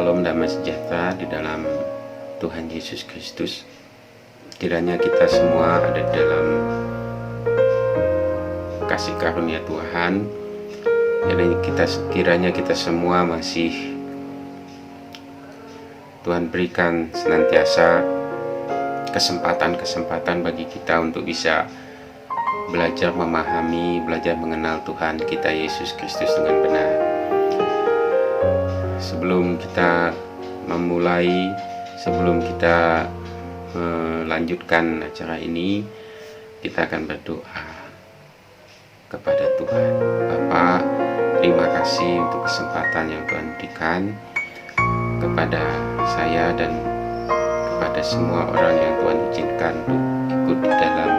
Shalom, damai sejahtera di dalam Tuhan Yesus Kristus. Kiranya kita semua ada dalam kasih karunia Tuhan. Kiranya kita semua masih Tuhan berikan senantiasa kesempatan bagi kita untuk bisa belajar memahami, belajar mengenal Tuhan kita Yesus Kristus dengan benar. Sebelum kita memulai, sebelum kita melanjutkan acara ini, kita akan berdoa kepada Tuhan. Bapa, terima kasih untuk kesempatan yang Tuhan berikan kepada saya dan kepada semua orang yang Tuhan izinkan untuk ikut di dalam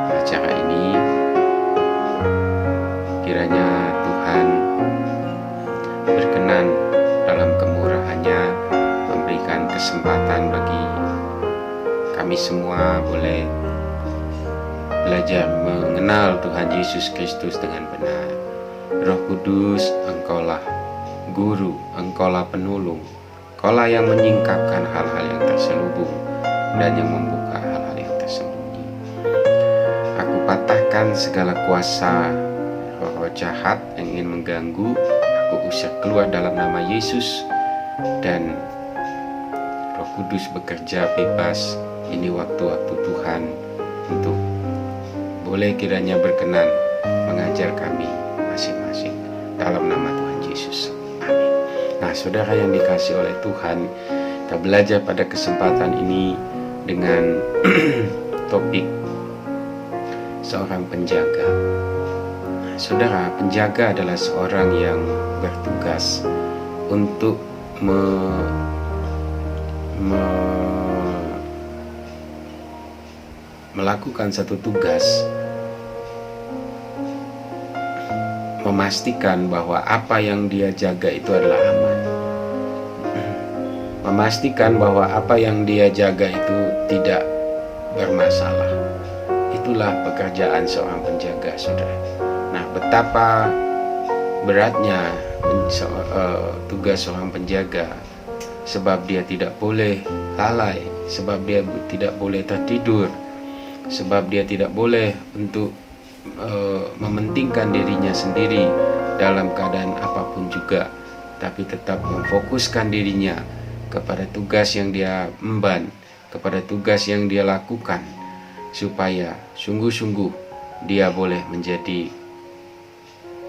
acara ini. Kiranya Tuhan berkenan dalam kemurahannya memberikan kesempatan bagi kami semua boleh belajar mengenal Tuhan Yesus Kristus dengan benar. Roh Kudus, Engkaulah Guru, Engkaulah Penolong, Engkaulah yang menyingkapkan hal-hal yang terselubung dan yang membuka hal-hal yang tersembunyi. Aku patahkan segala kuasa roh-roh jahat yang ingin mengganggu. Aku usir keluar dalam nama Yesus, dan Roh Kudus bekerja bebas. Ini waktu-waktu Tuhan untuk boleh kiranya berkenan mengajar kami masing-masing dalam nama Tuhan Yesus. Amin. Nah, saudara yang dikasihi oleh Tuhan, kita belajar pada kesempatan ini dengan topik seorang penjaga. Saudara, penjaga adalah seorang yang bertugas untuk melakukan satu tugas, memastikan bahwa apa yang dia jaga itu adalah aman, memastikan bahwa apa yang dia jaga itu tidak bermasalah. Itulah pekerjaan seorang penjaga, saudara. Nah, betapa beratnya tugas seorang penjaga, sebab dia tidak boleh lalai, sebab dia tidak boleh tertidur, sebab dia tidak boleh untuk mementingkan dirinya sendiri dalam keadaan apapun juga, tapi tetap memfokuskan dirinya kepada tugas yang dia emban, kepada tugas yang dia lakukan, supaya sungguh-sungguh dia boleh menjadi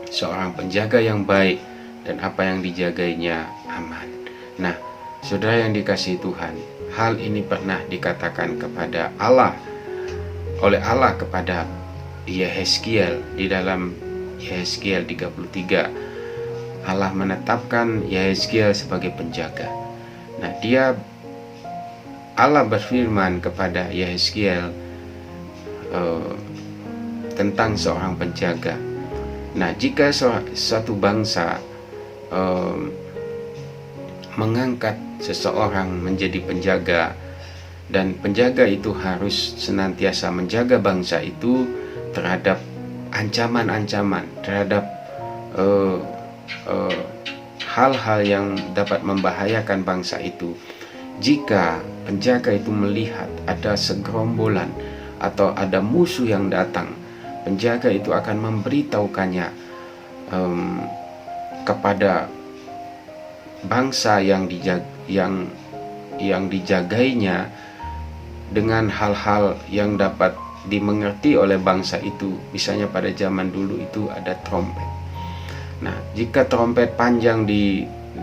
seorang penjaga yang baik dan apa yang dijagainya aman. Nah, saudara yang dikasihi Tuhan, hal ini pernah dikatakan kepada Allah, oleh Allah kepada Yehezkiel di dalam Yehezkiel 33. Allah menetapkan Yehezkiel sebagai penjaga. Nah, Allah berfirman kepada Yehezkiel tentang seorang penjaga. Nah, jika suatu bangsa mengangkat seseorang menjadi penjaga, dan penjaga itu harus senantiasa menjaga bangsa itu terhadap ancaman-ancaman, terhadap hal-hal yang dapat membahayakan bangsa itu. Jika penjaga itu melihat ada segerombolan atau ada musuh yang datang, penjaga itu akan memberitahukannya kepada bangsa yang dijagainya dengan hal-hal yang dapat dimengerti oleh bangsa itu. Misalnya pada zaman dulu itu ada trompet. Nah, jika trompet panjang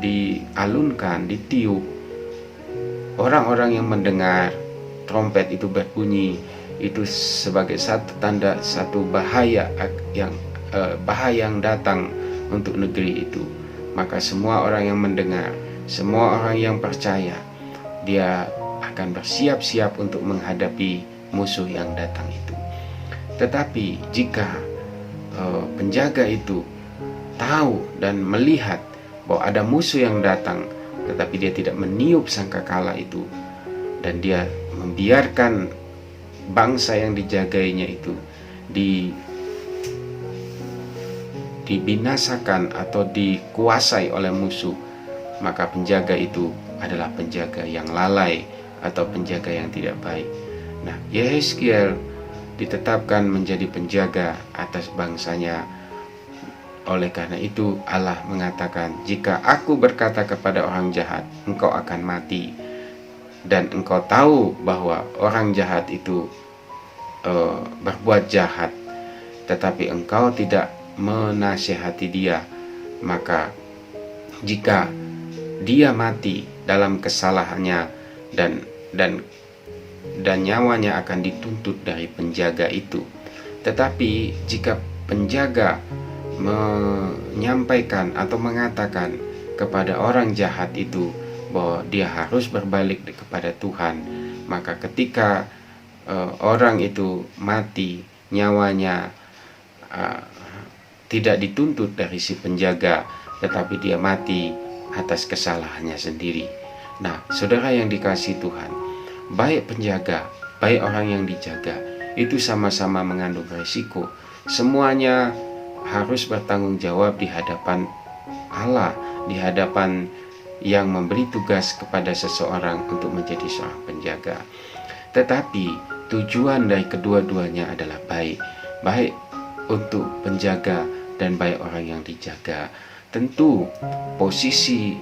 dialunkan, ditiup, orang-orang yang mendengar trompet itu berbunyi, itu sebagai satu tanda satu bahaya yang datang untuk negeri itu. Maka semua orang yang mendengar, semua orang yang percaya, dia akan bersiap-siap untuk menghadapi musuh yang datang itu. Tetapi jika penjaga itu tahu dan melihat bahwa ada musuh yang datang, tetapi dia tidak meniup sangkakala itu, dan dia membiarkan bangsa yang dijagainya itu dibinasakan atau dikuasai oleh musuh, maka penjaga itu adalah penjaga yang lalai atau penjaga yang tidak baik. Nah, Yehezkiel ditetapkan menjadi penjaga atas bangsanya. Oleh karena itu Allah mengatakan, jika aku berkata kepada orang jahat, engkau akan mati, dan engkau tahu bahwa orang jahat itu berbuat jahat, tetapi engkau tidak menasihati dia, maka jika dia mati dalam kesalahannya dan nyawanya akan dituntut dari penjaga itu. Tetapi jika penjaga menyampaikan atau mengatakan kepada orang jahat itu bahwa dia harus berbalik kepada Tuhan, maka ketika orang itu mati, nyawanya tidak dituntut dari si penjaga, tetapi dia mati atas kesalahannya sendiri. Nah, saudara yang dikasihi Tuhan, baik penjaga, baik orang yang dijaga, itu sama-sama mengandung resiko. Semuanya harus bertanggung jawab di hadapan Allah, di hadapan yang memberi tugas kepada seseorang untuk menjadi seorang penjaga. Tetapi tujuan dari kedua-duanya adalah baik, baik untuk penjaga dan baik orang yang dijaga. Tentu posisi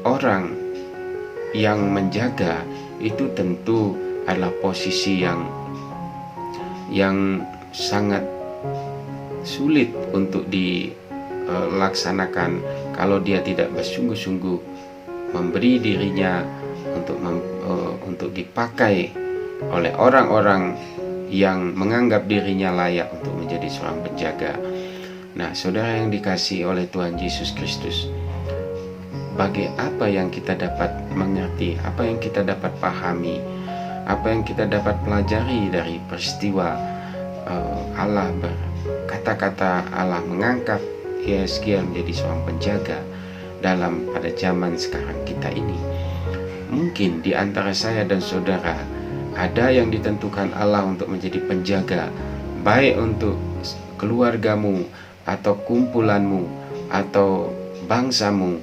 orang yang menjaga itu tentu adalah posisi yang sangat sulit untuk dilaksanakan kalau dia tidak bersungguh-sungguh memberi dirinya untuk dipakai oleh orang-orang yang menganggap dirinya layak untuk menjadi seorang penjaga. Nah, saudara yang dikasihi oleh Tuhan Yesus Kristus, bagi apa yang kita dapat mengerti, apa yang kita dapat pahami, apa yang kita dapat pelajari dari peristiwa Allah kata-kata Allah mengangkat Yehezkiel menjadi seorang penjaga pada zaman sekarang kita ini. Mungkin di antara saya dan saudara ada yang ditentukan Allah untuk menjadi penjaga, baik untuk keluargamu atau kumpulanmu atau bangsamu.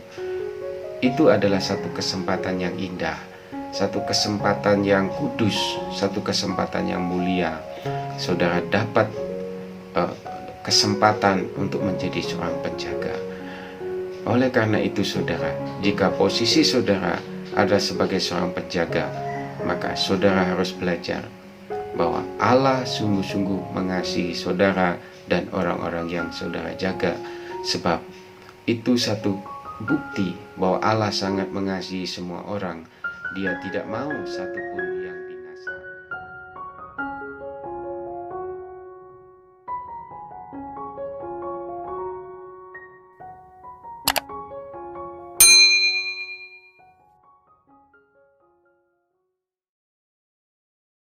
Itu adalah satu kesempatan yang indah, satu kesempatan yang kudus, satu kesempatan yang mulia. Saudara dapat kesempatan untuk menjadi seorang penjaga. Oleh karena itu saudara, jika posisi saudara ada sebagai seorang penjaga, maka saudara harus belajar bahwa Allah sungguh-sungguh mengasihi saudara dan orang-orang yang saudara jaga. Sebab itu satu bukti bahwa Allah sangat mengasihi semua orang. Dia tidak mau satupun